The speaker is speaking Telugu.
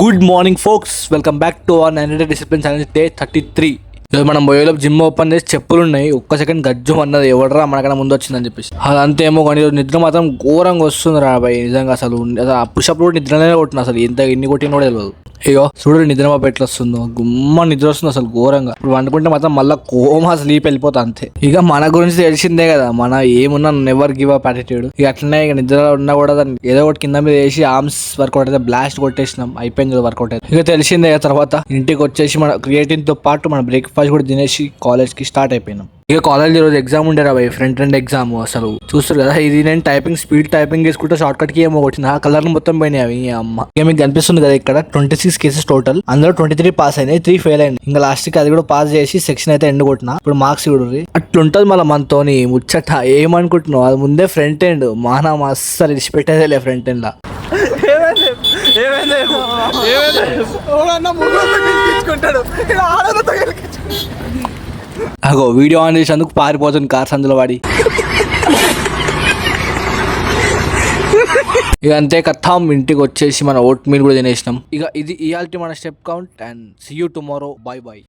Good morning folks, welcome back to our 90 discipline challenge day 33. ఈరోజు మనం బయోలో జిమ్ ఓపెన్ చేసి చెప్పులు ఉన్నాయి. ఒక్క సెకండ్ గజ్జం అన్నది ఎవడరా మనకన్నా ముందు వచ్చిందని చెప్పేసి అదంతేమో. కానీ నిద్ర మాత్రం ఘోరంగా వస్తుంది రా భయ్, నిజంగా అసలు పుషప్లు కూడా నిద్రనే కొట్టిన, అసలు ఎంత ఎన్ని కొట్టిన కూడా తెలియదు. అయ్యో చూడు నిద్ర మాప ఎట్లా వస్తుందో, గుమ్మ నిద్ర వస్తుంది అసలు ఘోరంగా. ఇప్పుడు వండుకుంటే మాత్రం మళ్ళీ కోమా స్లీప్ వెళ్ళిపోతా అంతే. ఇక మన గురించి తెలిసిందే కదా, మన ఏమున్నా నెవర్ గివ్ అప్ యాటిట్యూడ్. ఇక అట్లనే ఇక నిద్ర ఉన్నా కూడా ఏదో ఒకటి కింద మీద వేసి ఆర్మ్స్ వర్కౌట్ అయితే బ్లాస్ట్ కొట్టేసినాం, అయిపోయింది వర్కౌట్ అయితే. ఇక తెలిసిందే తర్వాత ఇంటికి వచ్చేసి మన క్రియేటిన్ తో పాటు మన బ్రేక్ఫాస్ట్ కూడా తినేసి కాలేజ్ కి స్టార్ట్ అయిపోయినాం. ఇక కాలేజ్ రోజు ఎగ్జామ్ ఉండే రా భయ్, ఫ్రంట్ ఎండ్ ఎగ్జామ్. అసలు చూస్తారు కదా, ఇది నేను టైపింగ్ స్పీడ్ టైపింగ్ చేసుకుంటే షార్ట్ కట్ కి ఏమో వచ్చింది, ఆ కలర్ మొత్తం పోయినాయి అవి. అమ్మ ఇక మీకు కనిపిస్తుంది కదా ఇక్కడ 26 కేసెస్ టోటల్, అందులో 23 పాస్ అయినాయి, 3 ఫెయిల్ అయింది. ఇంకా లాస్ట్ కి అది కూడా పాస్ చేసి సెక్షన్ అయితే ఎండ్ కొట్టిన. ఇప్పుడు మార్క్స్ చూడండి అట్లుంటది మళ్ళీ మనతోని ముచ్చట. ఏమనుకుంటున్నావు, అది ముందే ఫ్రంట్ ఎండ్ మానా అస్సలు ఇచ్చిపెట్టేదేలే ఫ్రంట్ ఎండ్ లా. అగో వీడియో ఆన్ చేసేందుకు పారిపోతుంది కార్ సందులో వాడి. ఇక అంతే కథం, ఇంటికి వచ్చేసి మన ఓట్ మీల్ కూడా తినేసినాం. ఇక ఇది ఇయాల్టి మన step count and see you tomorrow. Bye by.